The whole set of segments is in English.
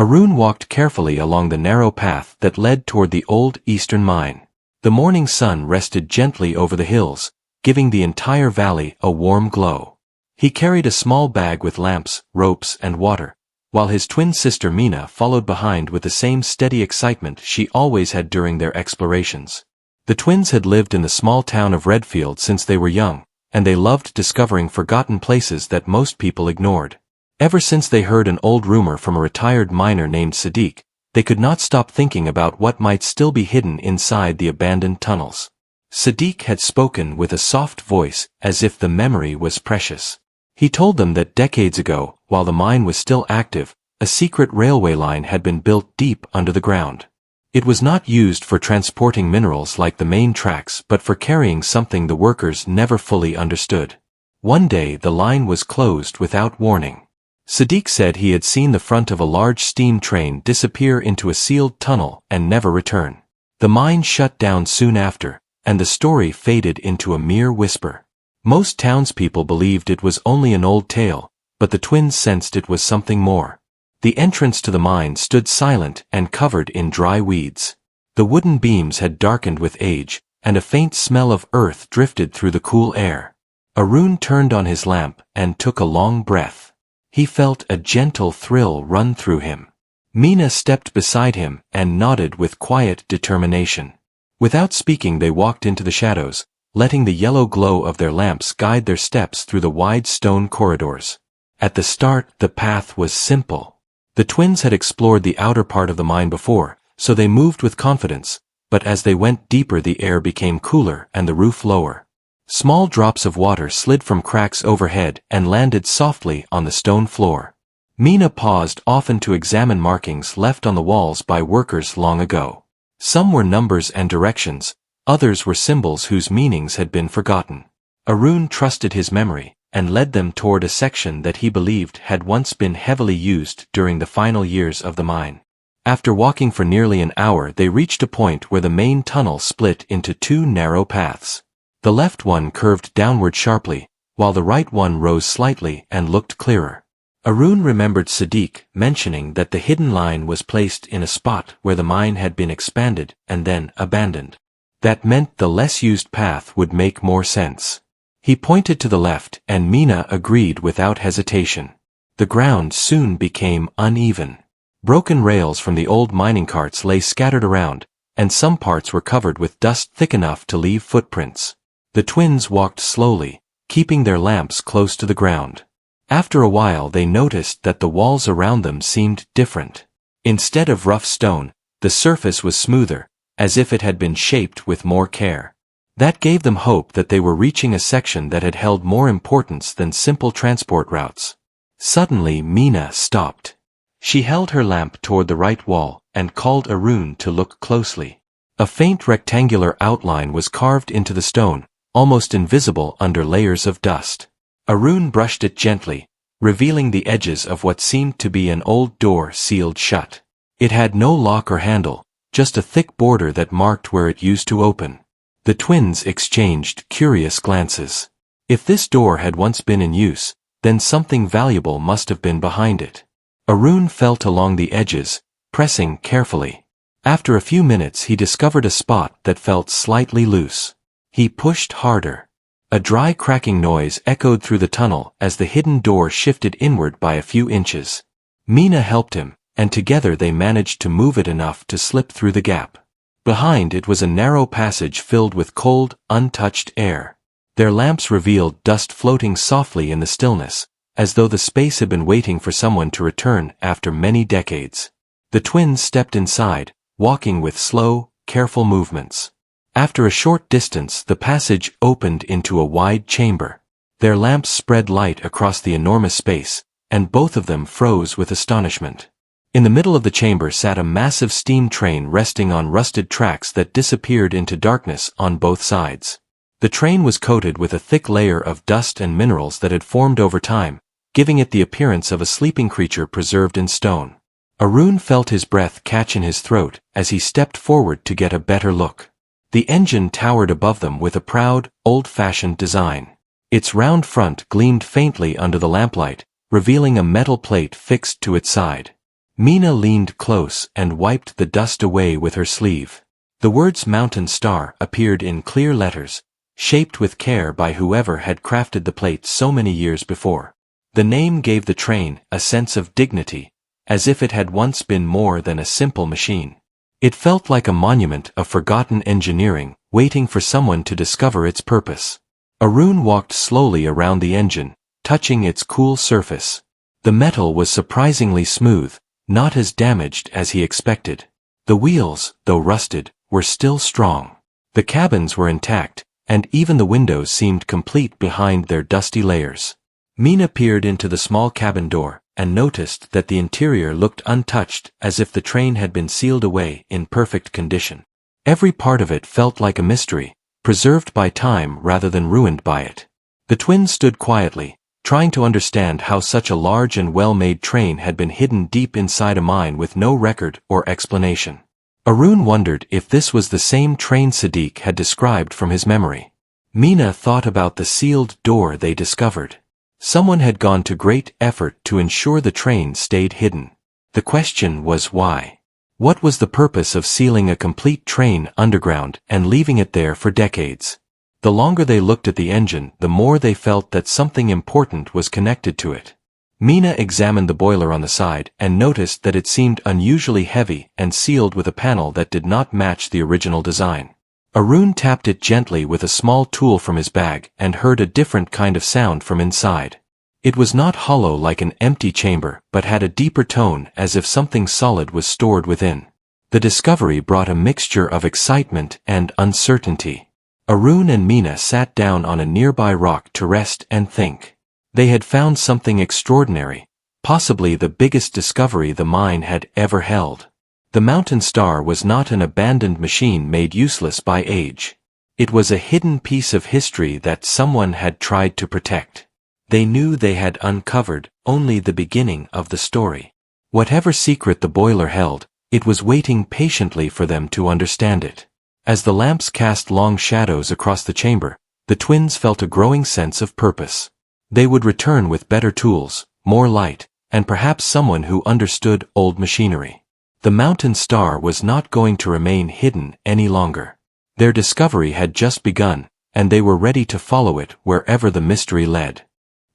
Arun walked carefully along the narrow path that led toward the old eastern mine. The morning sun rested gently over the hills, giving the entire valley a warm glow. He carried a small bag with lamps, ropes, and water, while his twin sister Meena followed behind with the same steady excitement she always had during their explorations. The twins had lived in the small town of Redfield since they were young, and they loved discovering forgotten places that most people ignored. Ever since they heard an old rumor from a retired miner named Sadiq, they could not stop thinking about what might still be hidden inside the abandoned tunnels. Sadiq had spoken with a soft voice, as if the memory was precious. He told them that decades ago, while the mine was still active, a secret railway line had been built deep under the ground. It was not used for transporting minerals like the main tracks but for carrying something the workers never fully understood. One day the line was closed without warning. Sadiq said he had seen the front of a large steam train disappear into a sealed tunnel and never return. The mine shut down soon after, and the story faded into a mere whisper. Most townspeople believed it was only an old tale, but the twins sensed it was something more. The entrance to the mine stood silent and covered in dry weeds. The wooden beams had darkened with age, and a faint smell of earth drifted through the cool air. Arun turned on his lamp and took a long breath. He felt a gentle thrill run through him. Meena stepped beside him and nodded with quiet determination. Without speaking they walked into the shadows, letting the yellow glow of their lamps guide their steps through the wide stone corridors. At the start, the path was simple. The twins had explored the outer part of the mine before, so they moved with confidence, but as they went deeper the air became cooler and the roof lower. Small drops of water slid from cracks overhead and landed softly on the stone floor. Meena paused often to examine markings left on the walls by workers long ago. Some were numbers and directions, others were symbols whose meanings had been forgotten. Arun trusted his memory, and led them toward a section that he believed had once been heavily used during the final years of the mine. After walking for nearly an hour they reached a point where the main tunnel split into two narrow paths. The left one curved downward sharply, while the right one rose slightly and looked clearer. Arun remembered Sadiq mentioning that the hidden line was placed in a spot where the mine had been expanded and then abandoned. That meant the less used path would make more sense. He pointed to the left and Meena agreed without hesitation. The ground soon became uneven. Broken rails from the old mining carts lay scattered around, and some parts were covered with dust thick enough to leave footprints. The twins walked slowly, keeping their lamps close to the ground. After a while they noticed that the walls around them seemed different. Instead of rough stone, the surface was smoother, as if it had been shaped with more care. That gave them hope that they were reaching a section that had held more importance than simple transport routes. Suddenly Meena stopped. She held her lamp toward the right wall and called Arun to look closely. A faint rectangular outline was carved into the stone, almost invisible under layers of dust. Arun brushed it gently, revealing the edges of what seemed to be an old door sealed shut. It had no lock or handle, just a thick border that marked where it used to open. The twins exchanged curious glances. If this door had once been in use, then something valuable must have been behind it. Arun felt along the edges, pressing carefully. After a few minutes he discovered a spot that felt slightly loose. He pushed harder. A dry cracking noise echoed through the tunnel as the hidden door shifted inward by a few inches. Meena helped him, and together they managed to move it enough to slip through the gap. Behind it was a narrow passage filled with cold, untouched air. Their lamps revealed dust floating softly in the stillness, as though the space had been waiting for someone to return after many decades. The twins stepped inside, walking with slow, careful movements. After a short distance the passage opened into a wide chamber. Their lamps spread light across the enormous space, and both of them froze with astonishment. In the middle of the chamber sat a massive steam train resting on rusted tracks that disappeared into darkness on both sides. The train was coated with a thick layer of dust and minerals that had formed over time, giving it the appearance of a sleeping creature preserved in stone. Arun felt his breath catch in his throat as he stepped forward to get a better look. The engine towered above them with a proud, old-fashioned design. Its round front gleamed faintly under the lamplight, revealing a metal plate fixed to its side. Mina leaned close and wiped the dust away with her sleeve. The words Mountain Star appeared in clear letters, shaped with care by whoever had crafted the plate so many years before. The name gave the train a sense of dignity, as if it had once been more than a simple machine. It felt like a monument of forgotten engineering, waiting for someone to discover its purpose. Arun walked slowly around the engine, touching its cool surface. The metal was surprisingly smooth, not as damaged as he expected. The wheels, though rusted, were still strong. The cabins were intact, and even the windows seemed complete behind their dusty layers. Mina peered into the small cabin door, and noticed that the interior looked untouched, as if the train had been sealed away in perfect condition. Every part of it felt like a mystery, preserved by time rather than ruined by it. The twins stood quietly, trying to understand how such a large and well-made train had been hidden deep inside a mine with no record or explanation. Arun wondered if this was the same train Sadiq had described from his memory. Mina thought about the sealed door they discovered. Someone had gone to great effort to ensure the train stayed hidden. The question was why? What was the purpose of sealing a complete train underground and leaving it there for decades? The longer they looked at the engine, the more they felt that something important was connected to it. Mina examined the boiler on the side and noticed that it seemed unusually heavy and sealed with a panel that did not match the original design. Arun tapped it gently with a small tool from his bag and heard a different kind of sound from inside. It was not hollow like an empty chamber, but had a deeper tone as if something solid was stored within. The discovery brought a mixture of excitement and uncertainty. Arun and Mina sat down on a nearby rock to rest and think. They had found something extraordinary, possibly the biggest discovery the mine had ever held. The Mountain Star was not an abandoned machine made useless by age. It was a hidden piece of history that someone had tried to protect. They knew they had uncovered only the beginning of the story. Whatever secret the boiler held, it was waiting patiently for them to understand it. As the lamps cast long shadows across the chamber, the twins felt a growing sense of purpose. They would return with better tools, more light, and perhaps someone who understood old machinery. The Mountain Star was not going to remain hidden any longer. Their discovery had just begun, and they were ready to follow it wherever the mystery led.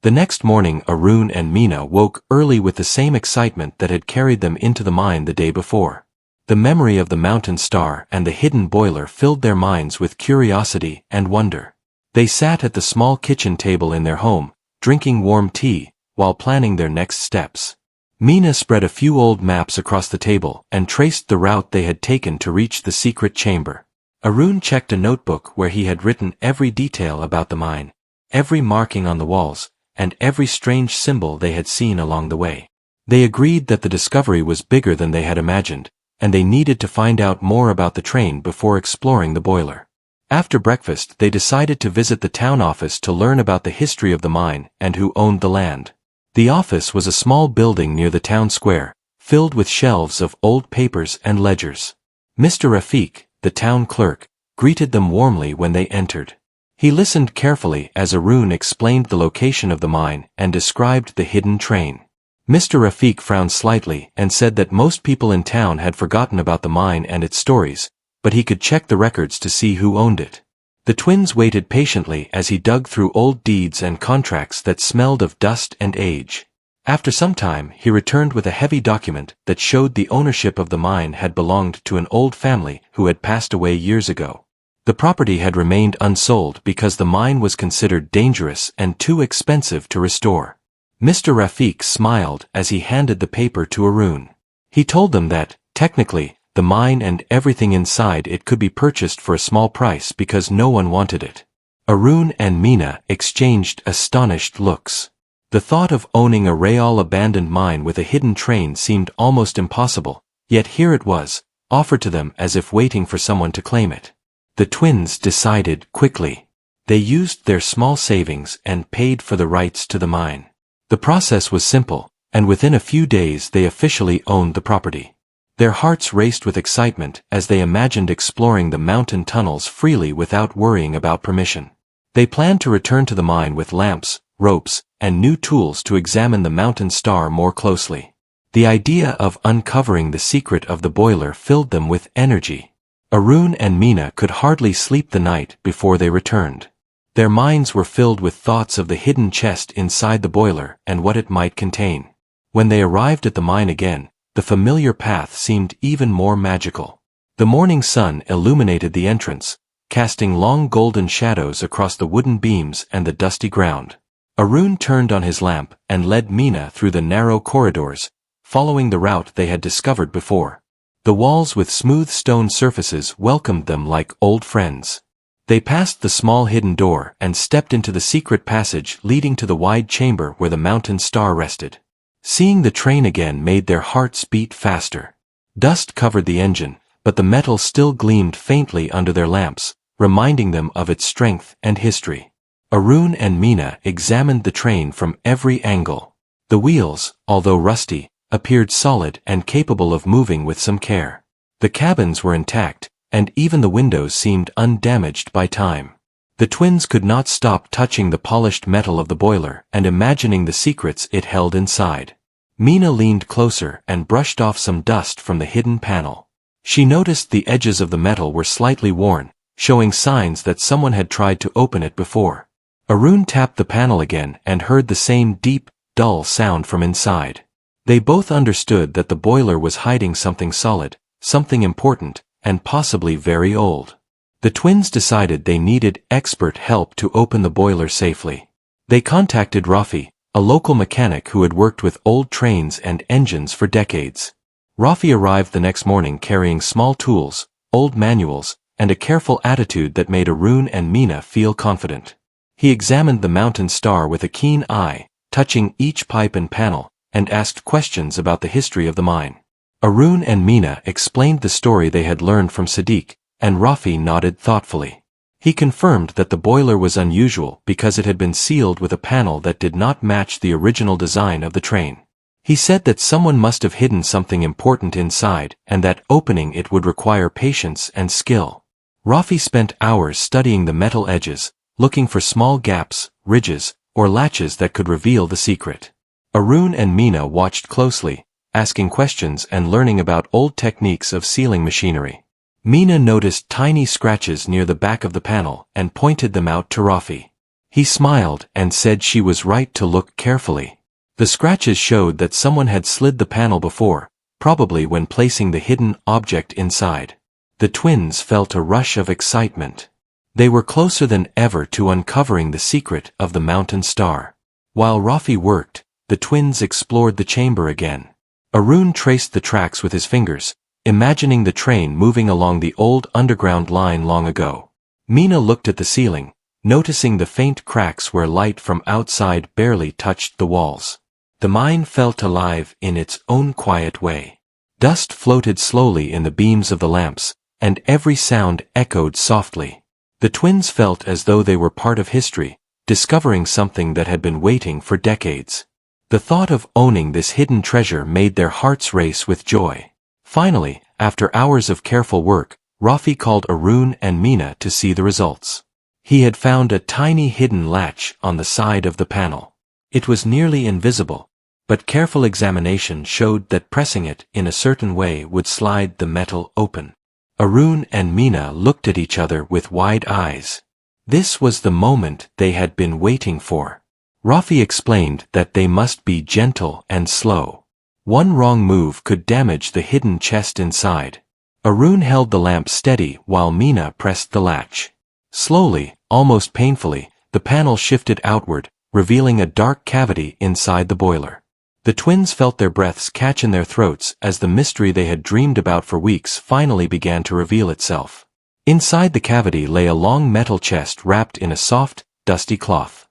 The next morning Arun and Mina woke early with the same excitement that had carried them into the mine the day before. The memory of the Mountain Star and the hidden boiler filled their minds with curiosity and wonder. They sat at the small kitchen table in their home, drinking warm tea, while planning their next steps. Mina spread a few old maps across the table and traced the route they had taken to reach the secret chamber. Arun checked a notebook where he had written every detail about the mine, every marking on the walls, and every strange symbol they had seen along the way. They agreed that the discovery was bigger than they had imagined, and they needed to find out more about the train before exploring the boiler. After breakfast, they decided to visit the town office to learn about the history of the mine and who owned the land. The office was a small building near the town square, filled with shelves of old papers and ledgers. Mr. Rafiq, the town clerk, greeted them warmly when they entered. He listened carefully as Arun explained the location of the mine and described the hidden train. Mr. Rafiq frowned slightly and said that most people in town had forgotten about the mine and its stories, but he could check the records to see who owned it. The twins waited patiently as he dug through old deeds and contracts that smelled of dust and age. After some time, he returned with a heavy document that showed the ownership of the mine had belonged to an old family who had passed away years ago. The property had remained unsold because the mine was considered dangerous and too expensive to restore. Mr. Rafiq smiled as he handed the paper to Arun. He told them that, technically, the mine and everything inside it could be purchased for a small price because no one wanted it. Arun and Mina exchanged astonished looks. The thought of owning a Rayal abandoned mine with a hidden train seemed almost impossible, yet here it was, offered to them as if waiting for someone to claim it. The twins decided quickly. They used their small savings and paid for the rights to the mine. The process was simple, and within a few days they officially owned the property. Their hearts raced with excitement as they imagined exploring the mountain tunnels freely without worrying about permission. They planned to return to the mine with lamps, ropes, and new tools to examine the Mountain Star more closely. The idea of uncovering the secret of the boiler filled them with energy. Arun and Meena could hardly sleep the night before they returned. Their minds were filled with thoughts of the hidden chest inside the boiler and what it might contain. When they arrived at the mine again, the familiar path seemed even more magical. The morning sun illuminated the entrance, casting long golden shadows across the wooden beams and the dusty ground. Arun turned on his lamp and led Meena through the narrow corridors, following the route they had discovered before. The walls with smooth stone surfaces welcomed them like old friends. They passed the small hidden door and stepped into the secret passage leading to the wide chamber where the mountain star rested. Seeing the train again made their hearts beat faster. Dust covered the engine, but the metal still gleamed faintly under their lamps, reminding them of its strength and history. Arun and Meena examined the train from every angle. The wheels, although rusty, appeared solid and capable of moving with some care. The cabins were intact, and even the windows seemed undamaged by time. The twins could not stop touching the polished metal of the boiler and imagining the secrets it held inside. Meena leaned closer and brushed off some dust from the hidden panel. She noticed the edges of the metal were slightly worn, showing signs that someone had tried to open it before. Arun tapped the panel again and heard the same deep, dull sound from inside. They both understood that the boiler was hiding something solid, something important, and possibly very old. The twins decided they needed expert help to open the boiler safely. They contacted Rafi, a local mechanic who had worked with old trains and engines for decades. Rafi arrived the next morning carrying small tools, old manuals, and a careful attitude that made Arun and Meena feel confident. He examined the mountain star with a keen eye, touching each pipe and panel, and asked questions about the history of the mine. Arun and Meena explained the story they had learned from Sadiq, and Rafi nodded thoughtfully. He confirmed that the boiler was unusual because it had been sealed with a panel that did not match the original design of the train. He said that someone must have hidden something important inside and that opening it would require patience and skill. Rafi spent hours studying the metal edges, looking for small gaps, ridges, or latches that could reveal the secret. Arun and Meena watched closely, asking questions and learning about old techniques of sealing machinery. Meena noticed tiny scratches near the back of the panel and pointed them out to Rafi. He smiled and said she was right to look carefully. The scratches showed that someone had slid the panel before, probably when placing the hidden object inside. The twins felt a rush of excitement. They were closer than ever to uncovering the secret of the mountain star. While Rafi worked, the twins explored the chamber again. Arun traced the tracks with his fingers, imagining the train moving along the old underground line long ago. Meena looked at the ceiling, noticing the faint cracks where light from outside barely touched the walls. The mine felt alive in its own quiet way. Dust floated slowly in the beams of the lamps, and every sound echoed softly. The twins felt as though they were part of history, discovering something that had been waiting for decades. The thought of owning this hidden treasure made their hearts race with joy. Finally, after hours of careful work, Rafi called Arun and Meena to see the results. He had found a tiny hidden latch on the side of the panel. It was nearly invisible, but careful examination showed that pressing it in a certain way would slide the metal open. Arun and Meena looked at each other with wide eyes. This was the moment they had been waiting for. Rafi explained that they must be gentle and slow. One wrong move could damage the hidden chest inside. Arun held the lamp steady while Meena pressed the latch. Slowly, almost painfully, the panel shifted outward, revealing a dark cavity inside the boiler. The twins felt their breaths catch in their throats as the mystery they had dreamed about for weeks finally began to reveal itself. Inside the cavity lay a long metal chest wrapped in a soft, dusty cloth.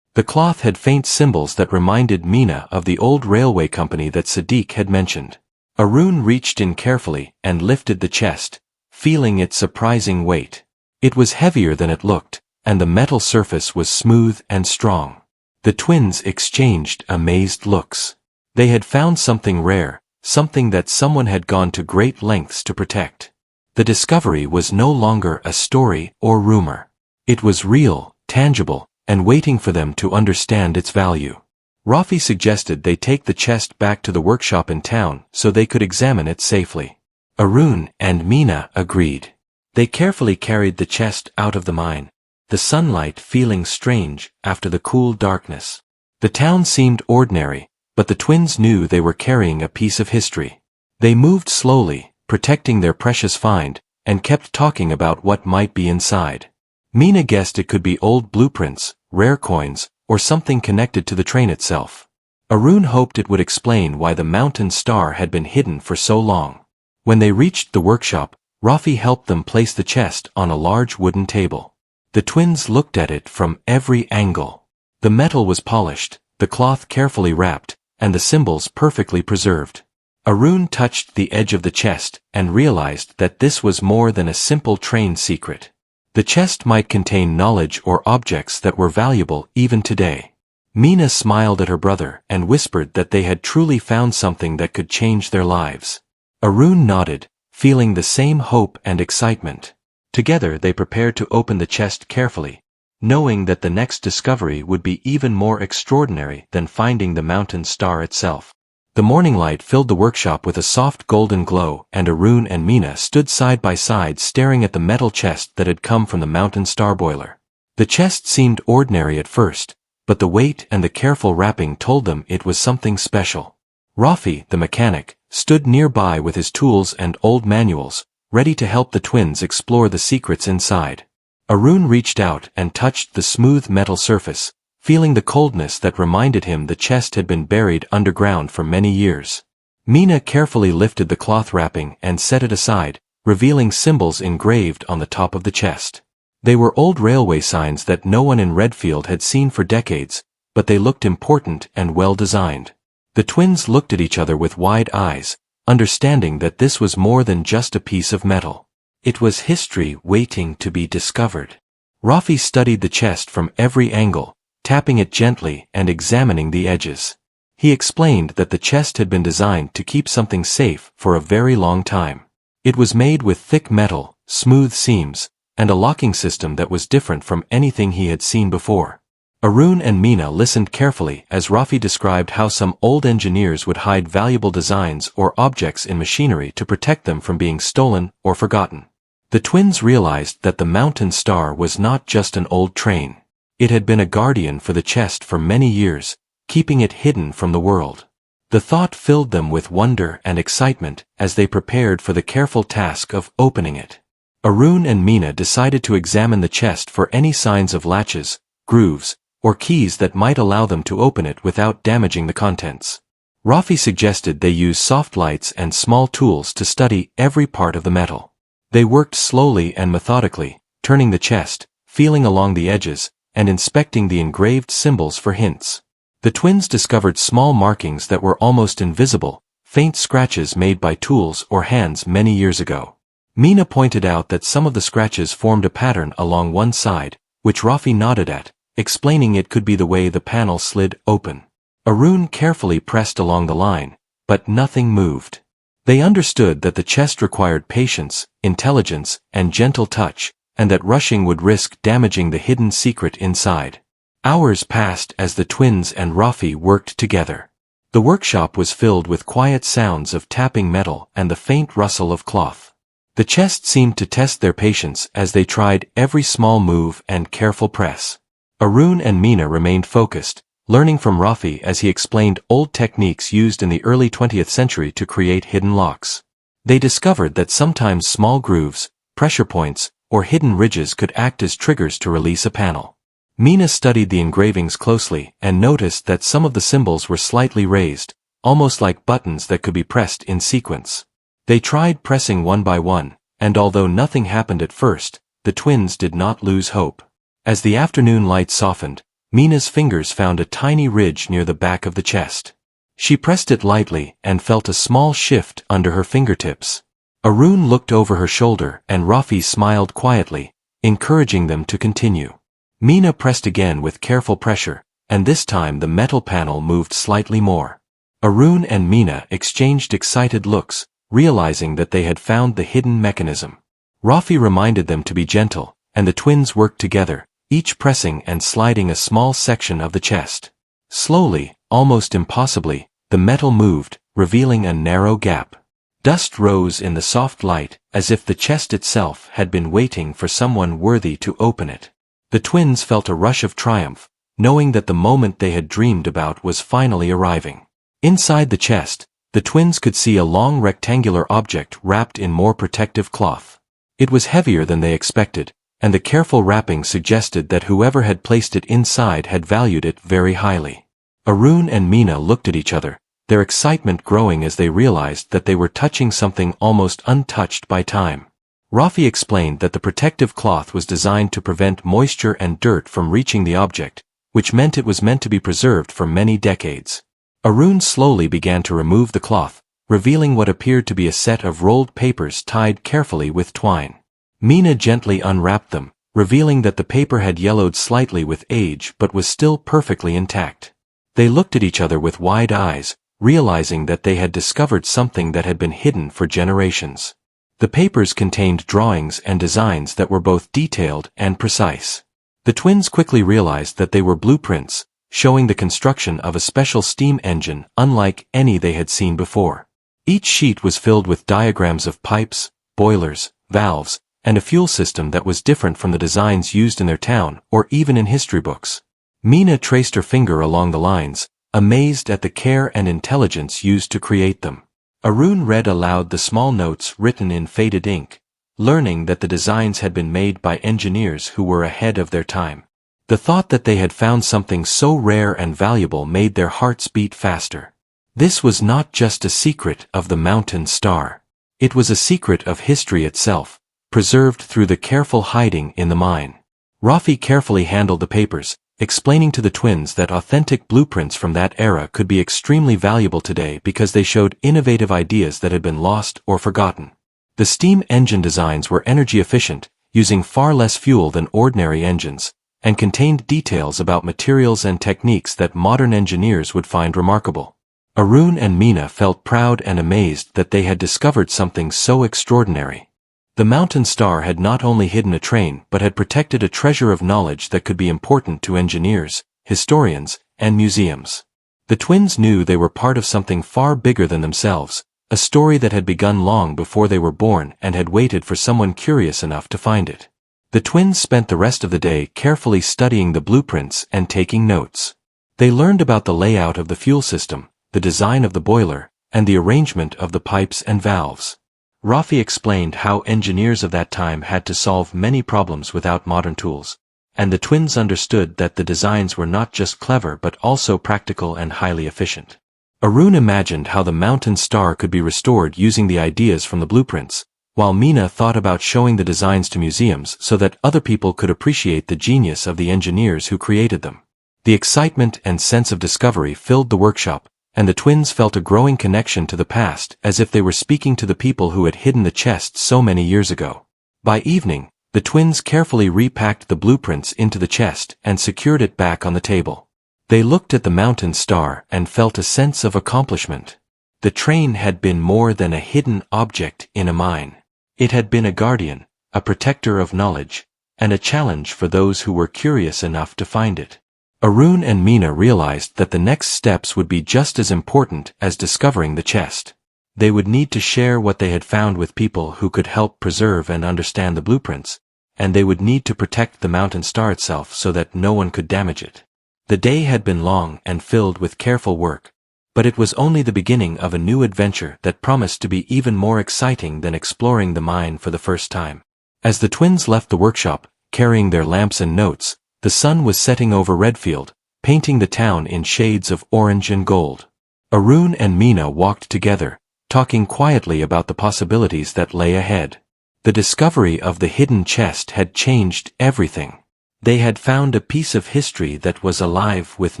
The cloth had faint symbols that reminded Meena of the old railway company that Sadiq had mentioned. Arun reached in carefully and lifted the chest, feeling its surprising weight. It was heavier than it looked, and the metal surface was smooth and strong. The twins exchanged amazed looks. They had found something rare, something that someone had gone to great lengths to protect. The discovery was no longer a story or rumor. It was real, tangible, and waiting for them to understand its value. Rafi suggested they take the chest back to the workshop in town so they could examine it safely. Arun and Meena agreed. They carefully carried the chest out of the mine, the sunlight feeling strange after the cool darkness. The town seemed ordinary, but the twins knew they were carrying a piece of history. They moved slowly, protecting their precious find, and kept talking about what might be inside. Meena guessed it could be old blueprints, rare coins, or something connected to the train itself. Arun hoped it would explain why the mountain star had been hidden for so long. When they reached the workshop, Rafi helped them place the chest on a large wooden table. The twins looked at it from every angle. The metal was polished, the cloth carefully wrapped, and the symbols perfectly preserved. Arun touched the edge of the chest and realized that this was more than a simple train secret. The chest might contain knowledge or objects that were valuable even today. Meena smiled at her brother and whispered that they had truly found something that could change their lives. Arun nodded, feeling the same hope and excitement. Together they prepared to open the chest carefully, knowing that the next discovery would be even more extraordinary than finding the mountain star itself. The morning light filled the workshop with a soft golden glow, and Arun and Meena stood side by side staring at the metal chest that had come from the mountain star boiler. The chest seemed ordinary at first, but the weight and the careful wrapping told them it was something special. Rafi, the mechanic, stood nearby with his tools and old manuals, ready to help the twins explore the secrets inside. Arun reached out and touched the smooth metal surface, feeling the coldness that reminded him the chest had been buried underground for many years. Meena carefully lifted the cloth wrapping and set it aside, revealing symbols engraved on the top of the chest. They were old railway signs that no one in Redfield had seen for decades, but they looked important and well designed. The twins looked at each other with wide eyes, understanding that this was more than just a piece of metal. It was history waiting to be discovered. Rafi studied the chest from every angle, tapping it gently and examining the edges. He explained that the chest had been designed to keep something safe for a very long time. It was made with thick metal, smooth seams, and a locking system that was different from anything he had seen before. Arun and Meena listened carefully as Rafi described how some old engineers would hide valuable designs or objects in machinery to protect them from being stolen or forgotten. The twins realized that the mountain star was not just an old train. It had been a guardian for the chest for many years, keeping it hidden from the world. The thought filled them with wonder and excitement as they prepared for the careful task of opening it. Arun and Meena decided to examine the chest for any signs of latches, grooves, or keys that might allow them to open it without damaging the contents. Rafi suggested they use soft lights and small tools to study every part of the metal. They worked slowly and methodically, turning the chest, feeling along the edges, and inspecting the engraved symbols for hints. The twins discovered small markings that were almost invisible, faint scratches made by tools or hands many years ago. Meena pointed out that some of the scratches formed a pattern along one side, which Rafi nodded at, explaining it could be the way the panel slid open. Arun carefully pressed along the line, but nothing moved. They understood that the chest required patience, intelligence, and gentle touch, and that rushing would risk damaging the hidden secret inside. Hours passed as the twins and Rafi worked together. The workshop was filled with quiet sounds of tapping metal and the faint rustle of cloth. The chest seemed to test their patience as they tried every small move and careful press. Arun and Meena remained focused, learning from Rafi as he explained old techniques used in the early 20th century to create hidden locks. They discovered that sometimes small grooves, pressure points, or hidden ridges could act as triggers to release a panel. Meena studied the engravings closely and noticed that some of the symbols were slightly raised, almost like buttons that could be pressed in sequence. They tried pressing one by one, and although nothing happened at first, the twins did not lose hope. As the afternoon light softened, Meena's fingers found a tiny ridge near the back of the chest. She pressed it lightly and felt a small shift under her fingertips. Arun looked over her shoulder and Rafi smiled quietly, encouraging them to continue. Meena pressed again with careful pressure, and this time the metal panel moved slightly more. Arun and Meena exchanged excited looks, realizing that they had found the hidden mechanism. Rafi reminded them to be gentle, and the twins worked together, each pressing and sliding a small section of the chest. Slowly, almost impossibly, the metal moved, revealing a narrow gap. Dust rose in the soft light, as if the chest itself had been waiting for someone worthy to open it. The twins felt a rush of triumph, knowing that the moment they had dreamed about was finally arriving. Inside the chest, the twins could see a long rectangular object wrapped in more protective cloth. It was heavier than they expected, and the careful wrapping suggested that whoever had placed it inside had valued it very highly. Arun and Meena looked at each other, their excitement growing as they realized that they were touching something almost untouched by time. Rafi explained that the protective cloth was designed to prevent moisture and dirt from reaching the object, which meant it was meant to be preserved for many decades. Arun slowly began to remove the cloth, revealing what appeared to be a set of rolled papers tied carefully with twine. Meena gently unwrapped them, revealing that the paper had yellowed slightly with age but was still perfectly intact. They looked at each other with wide eyes, realizing that they had discovered something that had been hidden for generations. The papers contained drawings and designs that were both detailed and precise. The twins quickly realized that they were blueprints, showing the construction of a special steam engine unlike any they had seen before. Each sheet was filled with diagrams of pipes, boilers, valves, and a fuel system that was different from the designs used in their town or even in history books. Meena traced her finger along the lines, amazed at the care and intelligence used to create them. Arun read aloud the small notes written in faded ink, learning that the designs had been made by engineers who were ahead of their time. The thought that they had found something so rare and valuable made their hearts beat faster. This was not just a secret of the mountain star. It was a secret of history itself, preserved through the careful hiding in the mine. Rafi carefully handled the papers, explaining to the twins that authentic blueprints from that era could be extremely valuable today because they showed innovative ideas that had been lost or forgotten. The steam engine designs were energy efficient, using far less fuel than ordinary engines, and contained details about materials and techniques that modern engineers would find remarkable. Arun and Meena felt proud and amazed that they had discovered something so extraordinary. The mountain star had not only hidden a train but had protected a treasure of knowledge that could be important to engineers, historians, and museums. The twins knew they were part of something far bigger than themselves, a story that had begun long before they were born and had waited for someone curious enough to find it. The twins spent the rest of the day carefully studying the blueprints and taking notes. They learned about the layout of the fuel system, the design of the boiler, and the arrangement of the pipes and valves. Rafi explained how engineers of that time had to solve many problems without modern tools, and the twins understood that the designs were not just clever but also practical and highly efficient. Arun imagined how the mountain star could be restored using the ideas from the blueprints, while Meena thought about showing the designs to museums so that other people could appreciate the genius of the engineers who created them. The excitement and sense of discovery filled the workshop, and the twins felt a growing connection to the past as if they were speaking to the people who had hidden the chest so many years ago. By evening, the twins carefully repacked the blueprints into the chest and secured it back on the table. They looked at the mountain star and felt a sense of accomplishment. The train had been more than a hidden object in a mine. It had been a guardian, a protector of knowledge, and a challenge for those who were curious enough to find it. Arun and Meena realized that the next steps would be just as important as discovering the chest. They would need to share what they had found with people who could help preserve and understand the blueprints, and they would need to protect the mountain star itself so that no one could damage it. The day had been long and filled with careful work, but it was only the beginning of a new adventure that promised to be even more exciting than exploring the mine for the first time. As the twins left the workshop, carrying their lamps and notes, the sun was setting over Redfield, painting the town in shades of orange and gold. Arun and Meena walked together, talking quietly about the possibilities that lay ahead. The discovery of the hidden chest had changed everything. They had found a piece of history that was alive with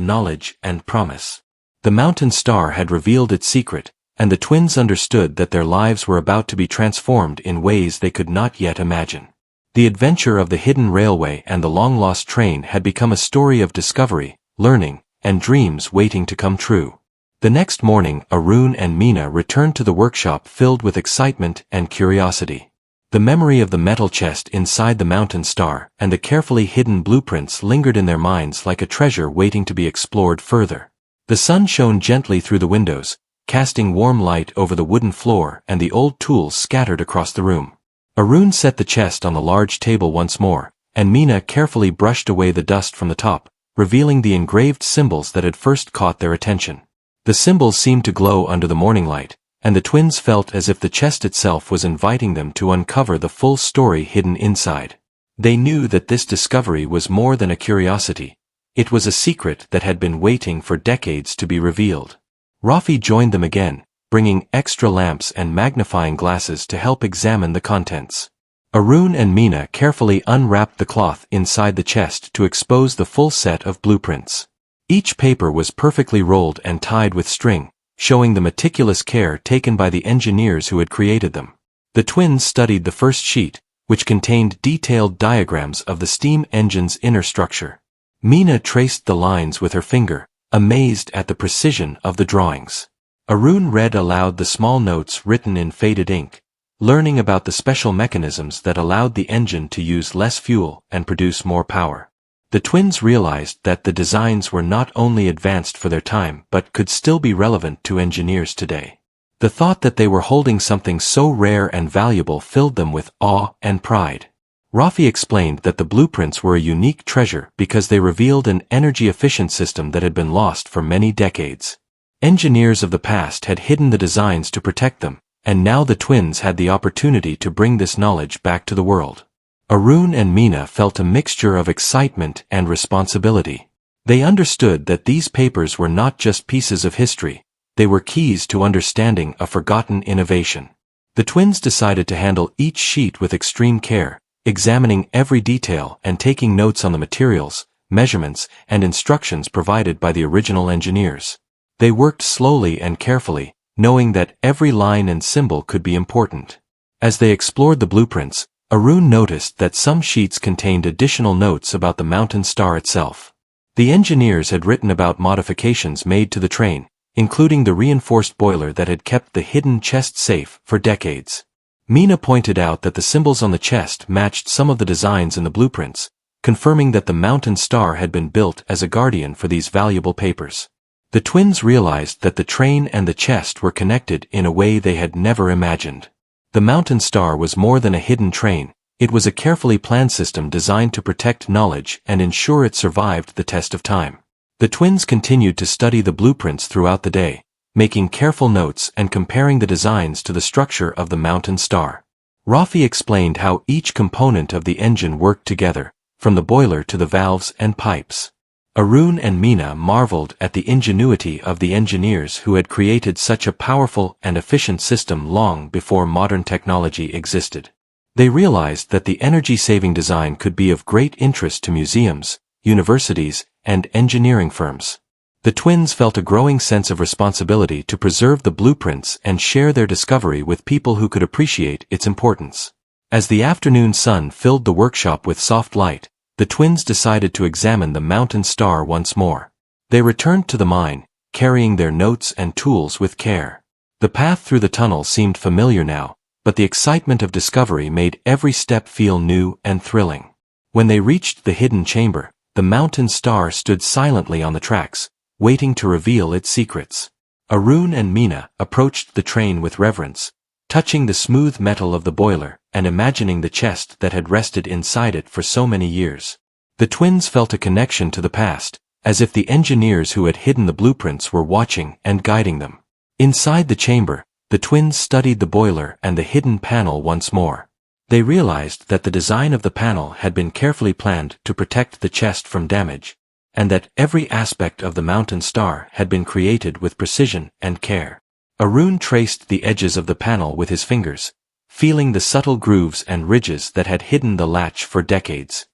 knowledge and promise. The mountain star had revealed its secret, and the twins understood that their lives were about to be transformed in ways they could not yet imagine. The adventure of the hidden railway and the long-lost train had become a story of discovery, learning, and dreams waiting to come true. The next morning, Arun and Meena returned to the workshop filled with excitement and curiosity. The memory of the metal chest inside the mountain star and the carefully hidden blueprints lingered in their minds like a treasure waiting to be explored further. The sun shone gently through the windows, casting warm light over the wooden floor and the old tools scattered across the room. Arun set the chest on the large table once more, and Meena carefully brushed away the dust from the top, revealing the engraved symbols that had first caught their attention. The symbols seemed to glow under the morning light, and the twins felt as if the chest itself was inviting them to uncover the full story hidden inside. They knew that this discovery was more than a curiosity. It was a secret that had been waiting for decades to be revealed. Rafi joined them again, bringing extra lamps and magnifying glasses to help examine the contents. Arun and Meena carefully unwrapped the cloth inside the chest to expose the full set of blueprints. Each paper was perfectly rolled and tied with string, showing the meticulous care taken by the engineers who had created them. The twins studied the first sheet, which contained detailed diagrams of the steam engine's inner structure. Meena traced the lines with her finger, amazed at the precision of the drawings. Arun read aloud the small notes written in faded ink, learning about the special mechanisms that allowed the engine to use less fuel and produce more power. The twins realized that the designs were not only advanced for their time but could still be relevant to engineers today. The thought that they were holding something so rare and valuable filled them with awe and pride. Rafi explained that the blueprints were a unique treasure because they revealed an energy-efficient system that had been lost for many decades. Engineers of the past had hidden the designs to protect them, and now the twins had the opportunity to bring this knowledge back to the world. Arun and Meena felt a mixture of excitement and responsibility. They understood that these papers were not just pieces of history, they were keys to understanding a forgotten innovation. The twins decided to handle each sheet with extreme care, examining every detail and taking notes on the materials, measurements, and instructions provided by the original engineers. They worked slowly and carefully, knowing that every line and symbol could be important. As they explored the blueprints, Arun noticed that some sheets contained additional notes about the mountain star itself. The engineers had written about modifications made to the train, including the reinforced boiler that had kept the hidden chest safe for decades. Meena pointed out that the symbols on the chest matched some of the designs in the blueprints, confirming that the mountain star had been built as a guardian for these valuable papers. The twins realized that the train and the chest were connected in a way they had never imagined. The mountain star was more than a hidden train, it was a carefully planned system designed to protect knowledge and ensure it survived the test of time. The twins continued to study the blueprints throughout the day, making careful notes and comparing the designs to the structure of the mountain star. Rafi explained how each component of the engine worked together, from the boiler to the valves and pipes. Arun and Meena marveled at the ingenuity of the engineers who had created such a powerful and efficient system long before modern technology existed. They realized that the energy-saving design could be of great interest to museums, universities, and engineering firms. The twins felt a growing sense of responsibility to preserve the blueprints and share their discovery with people who could appreciate its importance. As the afternoon sun filled the workshop with soft light, the twins decided to examine the mountain star once more. They returned to the mine, carrying their notes and tools with care. The path through the tunnel seemed familiar now, but the excitement of discovery made every step feel new and thrilling. When they reached the hidden chamber, the mountain star stood silently on the tracks, waiting to reveal its secrets. Arun and Meena approached the train with reverence, touching the smooth metal of the boiler and imagining the chest that had rested inside it for so many years. The twins felt a connection to the past, as if the engineers who had hidden the blueprints were watching and guiding them. Inside the chamber, the twins studied the boiler and the hidden panel once more. They realized that the design of the panel had been carefully planned to protect the chest from damage, and that every aspect of the mountain star had been created with precision and care. Arun traced the edges of the panel with his fingers, feeling the subtle grooves and ridges that had hidden the latch for decades.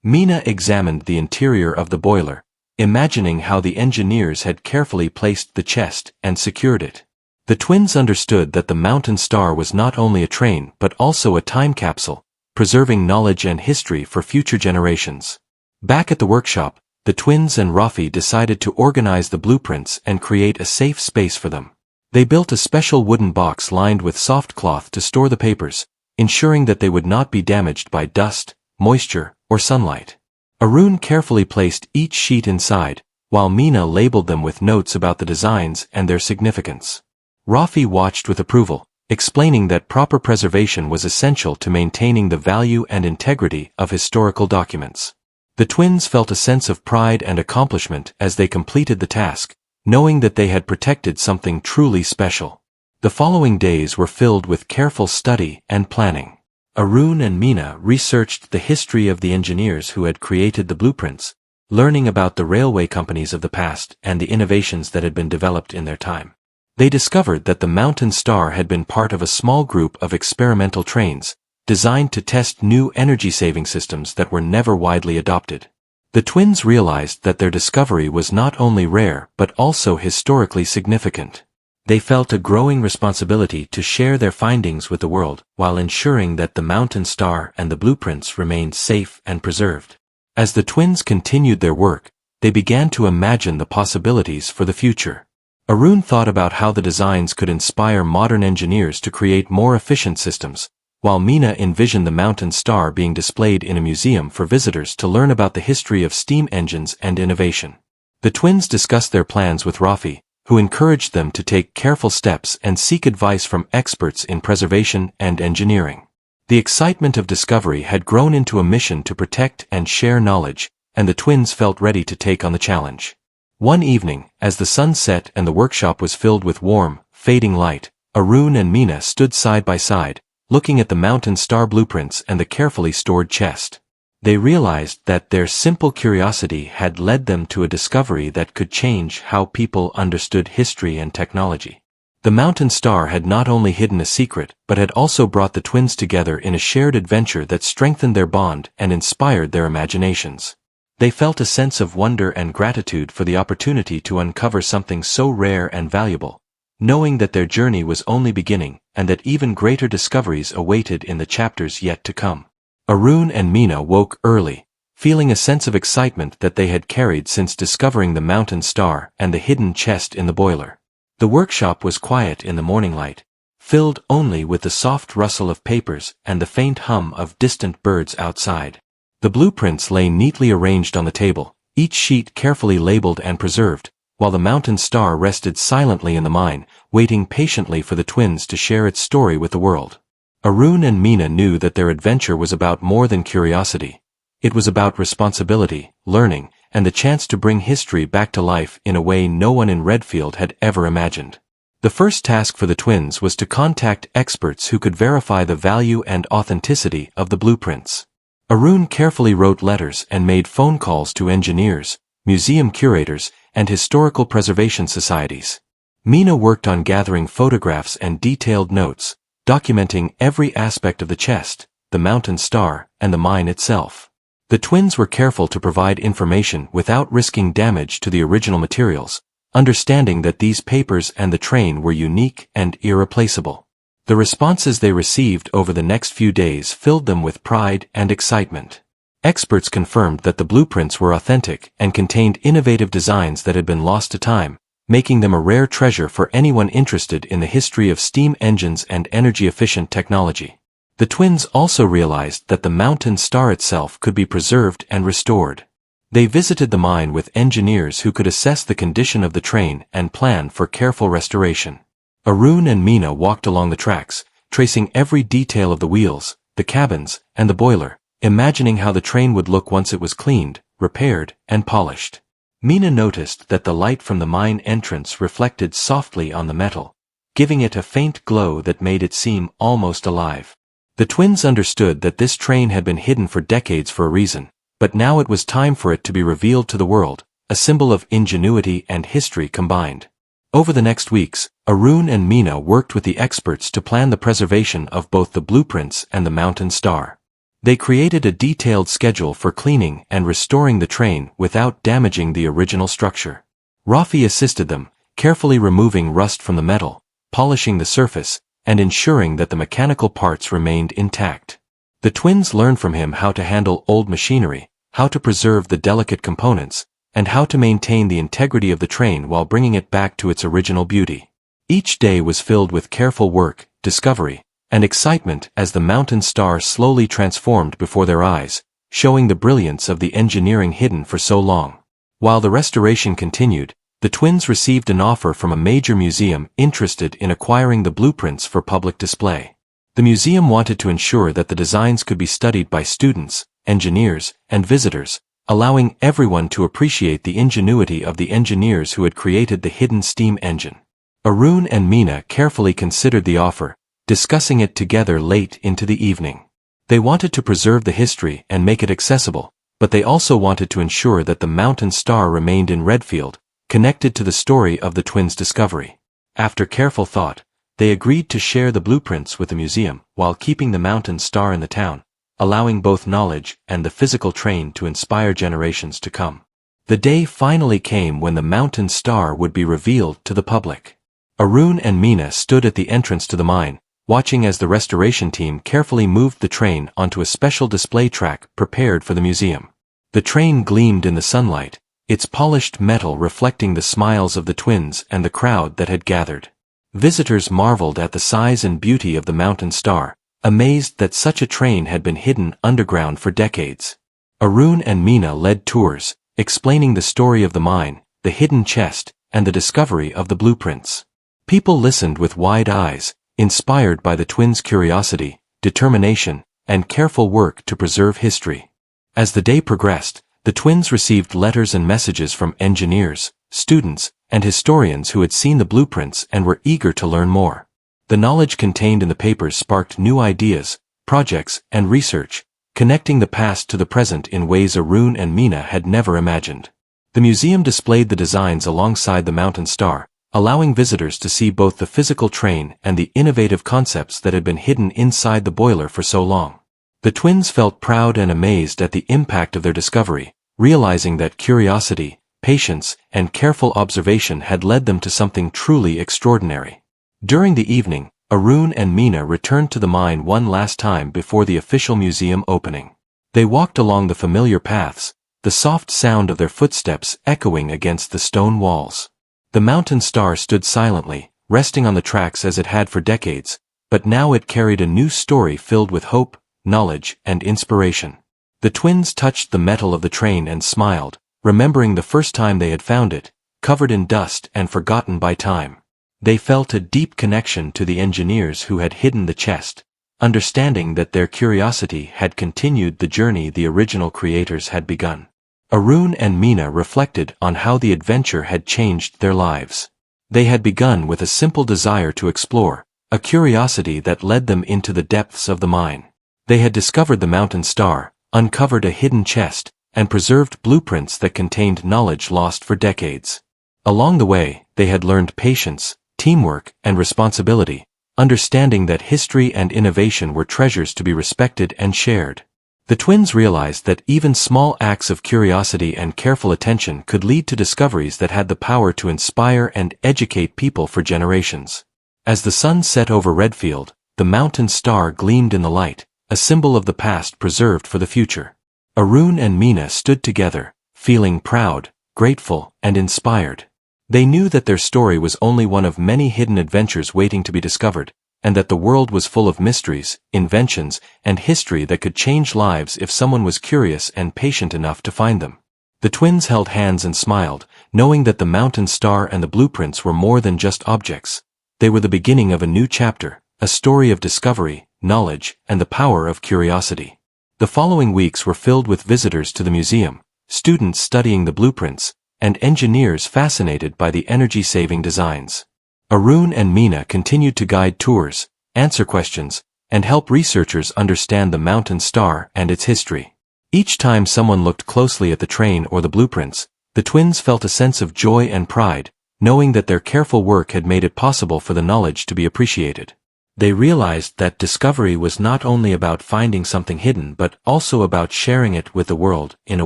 Meena examined the interior of the boiler, imagining how the engineers had carefully placed the chest and secured it. The twins understood that the mountain star was not only a train but also a time capsule, preserving knowledge and history for future generations. Back at the workshop, the twins and Rafi decided to organize the blueprints and create a safe space for them. They built a special wooden box lined with soft cloth to store the papers, ensuring that they would not be damaged by dust, moisture, or sunlight. Arun carefully placed each sheet inside, while Mina labeled them with notes about the designs and their significance. Rafi watched with approval, explaining that proper preservation was essential to maintaining the value and integrity of historical documents. The twins felt a sense of pride and accomplishment as they completed the task, knowing that they had protected something truly special. The following days were filled with careful study and planning. Arun and Mina researched the history of the engineers who had created the blueprints, learning about the railway companies of the past and the innovations that had been developed in their time. They discovered that the Mountain Star had been part of a small group of experimental trains, designed to test new energy-saving systems that were never widely adopted. The twins realized that their discovery was not only rare but also historically significant. They felt a growing responsibility to share their findings with the world while ensuring that the Mountain Star and the blueprints remained safe and preserved. As the twins continued their work, they began to imagine the possibilities for the future. Arun thought about how the designs could inspire modern engineers to create more efficient systems, while Mina envisioned the Mountain Star being displayed in a museum for visitors to learn about the history of steam engines and innovation. The twins discussed their plans with Rafi, who encouraged them to take careful steps and seek advice from experts in preservation and engineering. The excitement of discovery had grown into a mission to protect and share knowledge, and the twins felt ready to take on the challenge. One evening, as the sun set and the workshop was filled with warm, fading light, Arun and Mina stood side by side, looking at the Mountain Star blueprints and the carefully stored chest. They realized that their simple curiosity had led them to a discovery that could change how people understood history and technology. The Mountain Star had not only hidden a secret but had also brought the twins together in a shared adventure that strengthened their bond and inspired their imaginations. They felt a sense of wonder and gratitude for the opportunity to uncover something so rare and valuable, knowing that their journey was only beginning and that even greater discoveries awaited in the chapters yet to come. Arun and Mina woke early, feeling a sense of excitement that they had carried since discovering the Mountain Star and the hidden chest in the boiler. The workshop was quiet in the morning light, filled only with the soft rustle of papers and the faint hum of distant birds outside. The blueprints lay neatly arranged on the table, each sheet carefully labeled and preserved, while the Mountain Star rested silently in the mine, waiting patiently for the twins to share its story with the world. Arun and Mina knew that their adventure was about more than curiosity. It was about responsibility, learning, and the chance to bring history back to life in a way no one in Redfield had ever imagined. The first task for the twins was to contact experts who could verify the value and authenticity of the blueprints. Arun carefully wrote letters and made phone calls to engineers, museum curators, and historical preservation societies. Mina worked on gathering photographs and detailed notes, documenting every aspect of the chest, the Mountain Star, and the mine itself. The twins were careful to provide information without risking damage to the original materials, understanding that these papers and the train were unique and irreplaceable. The responses they received over the next few days filled them with pride and excitement. Experts confirmed that the blueprints were authentic and contained innovative designs that had been lost to time, making them a rare treasure for anyone interested in the history of steam engines and energy-efficient technology. The twins also realized that the Mountain Star itself could be preserved and restored. They visited the mine with engineers who could assess the condition of the train and plan for careful restoration. Arun and Mina walked along the tracks, tracing every detail of the wheels, the cabins, and the boiler, imagining how the train would look once it was cleaned, repaired, and polished. Mina noticed that the light from the mine entrance reflected softly on the metal, giving it a faint glow that made it seem almost alive. The twins understood that this train had been hidden for decades for a reason, but now it was time for it to be revealed to the world, a symbol of ingenuity and history combined. Over the next weeks, Arun and Mina worked with the experts to plan the preservation of both the blueprints and the Mountain Star. They created a detailed schedule for cleaning and restoring the train without damaging the original structure. Rafi assisted them, carefully removing rust from the metal, polishing the surface, and ensuring that the mechanical parts remained intact. The twins learned from him how to handle old machinery, how to preserve the delicate components, and how to maintain the integrity of the train while bringing it back to its original beauty. Each day was filled with careful work, discovery, and excitement as the Mountain Star slowly transformed before their eyes, showing the brilliance of the engineering hidden for so long. While the restoration continued, the twins received an offer from a major museum interested in acquiring the blueprints for public display. The museum wanted to ensure that the designs could be studied by students, engineers, and visitors, allowing everyone to appreciate the ingenuity of the engineers who had created the hidden steam engine. Arun and Meena carefully considered the offer, discussing it together late into the evening. They wanted to preserve the history and make it accessible, but they also wanted to ensure that the mountain star remained in Redfield, connected to the story of the twins' discovery. After careful thought, they agreed to share the blueprints with the museum while keeping the mountain star in the town, allowing both knowledge and the physical train to inspire generations to come. The day finally came when the mountain star would be revealed to the public. Arun and Meena stood at the entrance to the mine, watching as the restoration team carefully moved the train onto a special display track prepared for the museum. The train gleamed in the sunlight, its polished metal reflecting the smiles of the twins and the crowd that had gathered. Visitors marveled at the size and beauty of the mountain star, amazed that such a train had been hidden underground for decades. Arun and Meena led tours, explaining the story of the mine, the hidden chest, and the discovery of the blueprints. People listened with wide eyes, inspired by the twins' curiosity, determination, and careful work to preserve history. As the day progressed, the twins received letters and messages from engineers, students, and historians who had seen the blueprints and were eager to learn more. The knowledge contained in the papers sparked new ideas, projects, and research, connecting the past to the present in ways Arun and Meena had never imagined. The museum displayed the designs alongside the mountain star, allowing visitors to see both the physical train and the innovative concepts that had been hidden inside the boiler for so long. The twins felt proud and amazed at the impact of their discovery, realizing that curiosity, patience, and careful observation had led them to something truly extraordinary. During the evening, Arun and Meena returned to the mine one last time before the official museum opening. They walked along the familiar paths, the soft sound of their footsteps echoing against the stone walls. The mountain star stood silently, resting on the tracks as it had for decades, but now it carried a new story filled with hope, knowledge, and inspiration. The twins touched the metal of the train and smiled, remembering the first time they had found it, covered in dust and forgotten by time. They felt a deep connection to the engineers who had hidden the chest, understanding that their curiosity had continued the journey the original creators had begun. Arun and Meena reflected on how the adventure had changed their lives. They had begun with a simple desire to explore, a curiosity that led them into the depths of the mine. They had discovered the mountain star, uncovered a hidden chest, and preserved blueprints that contained knowledge lost for decades. Along the way, they had learned patience, teamwork, and responsibility, understanding that history and innovation were treasures to be respected and shared. The twins realized that even small acts of curiosity and careful attention could lead to discoveries that had the power to inspire and educate people for generations. As the sun set over Redfield, the mountain star gleamed in the light, a symbol of the past preserved for the future. Arun and Meena stood together, feeling proud, grateful, and inspired. They knew that their story was only one of many hidden adventures waiting to be discovered, and that the world was full of mysteries, inventions, and history that could change lives if someone was curious and patient enough to find them. The twins held hands and smiled, knowing that the mountain star and the blueprints were more than just objects. They were the beginning of a new chapter, a story of discovery, knowledge, and the power of curiosity. The following weeks were filled with visitors to the museum, students studying the blueprints, and engineers fascinated by the energy-saving designs. Arun and Meena continued to guide tours, answer questions, and help researchers understand the mountain star and its history. Each time someone looked closely at the train or the blueprints, the twins felt a sense of joy and pride, knowing that their careful work had made it possible for the knowledge to be appreciated. They realized that discovery was not only about finding something hidden but also about sharing it with the world in a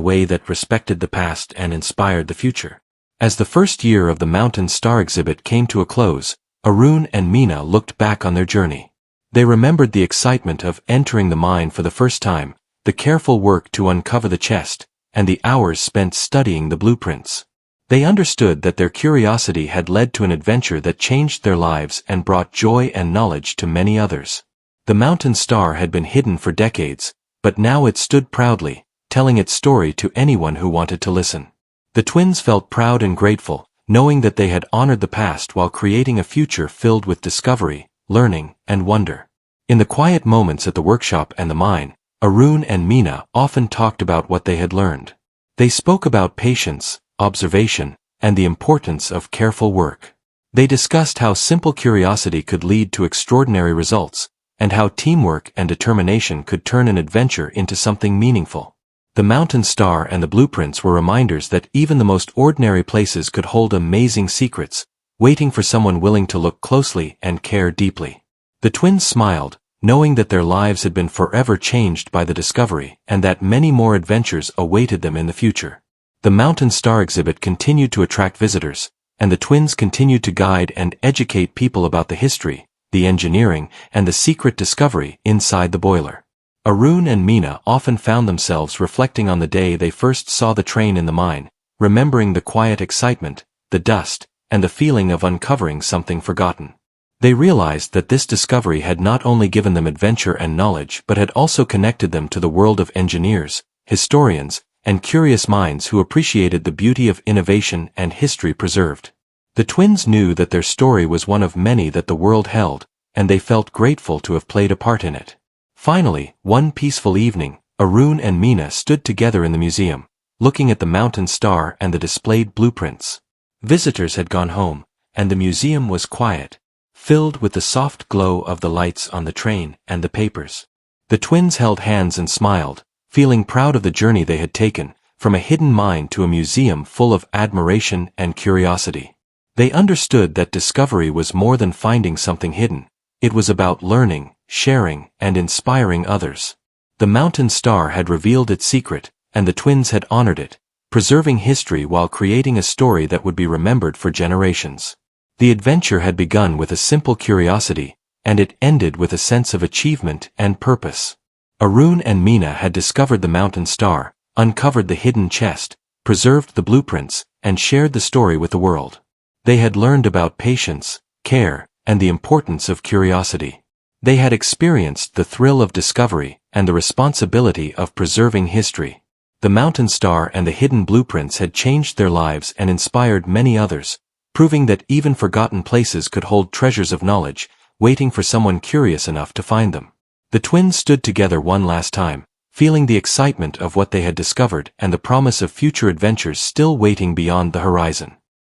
way that respected the past and inspired the future. As the first year of the Mountain Star exhibit came to a close, Arun and Meena looked back on their journey. They remembered the excitement of entering the mine for the first time, the careful work to uncover the chest, and the hours spent studying the blueprints. They understood that their curiosity had led to an adventure that changed their lives and brought joy and knowledge to many others. The mountain star had been hidden for decades, but now it stood proudly, telling its story to anyone who wanted to listen. The twins felt proud and grateful, knowing that they had honored the past while creating a future filled with discovery, learning, and wonder. In the quiet moments at the workshop and the mine, Arun and Meena often talked about what they had learned. They spoke about patience, observation, and the importance of careful work. They discussed how simple curiosity could lead to extraordinary results, and how teamwork and determination could turn an adventure into something meaningful. The mountain star and the blueprints were reminders that even the most ordinary places could hold amazing secrets, waiting for someone willing to look closely and care deeply. The twins smiled, knowing that their lives had been forever changed by the discovery and that many more adventures awaited them in the future. The mountain star exhibit continued to attract visitors, and the twins continued to guide and educate people about the history, the engineering, and the secret discovery inside the boiler. Arun and Meena often found themselves reflecting on the day they first saw the train in the mine, remembering the quiet excitement, the dust, and the feeling of uncovering something forgotten. They realized that this discovery had not only given them adventure and knowledge but had also connected them to the world of engineers, historians, and curious minds who appreciated the beauty of innovation and history preserved. The twins knew that their story was one of many that the world held, and they felt grateful to have played a part in it. Finally, one peaceful evening, Arun and Meena stood together in the museum, looking at the mountain star and the displayed blueprints. Visitors had gone home, and the museum was quiet, filled with the soft glow of the lights on the train and the papers. The twins held hands and smiled, feeling proud of the journey they had taken, from a hidden mine to a museum full of admiration and curiosity. They understood that discovery was more than finding something hidden. It was about learning, sharing, and inspiring others. The mountain star had revealed its secret, and the twins had honored it, preserving history while creating a story that would be remembered for generations. The adventure had begun with a simple curiosity, and it ended with a sense of achievement and purpose. Arun and Meena had discovered the mountain star, uncovered the hidden chest, preserved the blueprints, and shared the story with the world. They had learned about patience, care, and the importance of curiosity. They had experienced the thrill of discovery and the responsibility of preserving history. The mountain star and the hidden blueprints had changed their lives and inspired many others, proving that even forgotten places could hold treasures of knowledge, waiting for someone curious enough to find them. The twins stood together one last time, feeling the excitement of what they had discovered and the promise of future adventures still waiting beyond the horizon.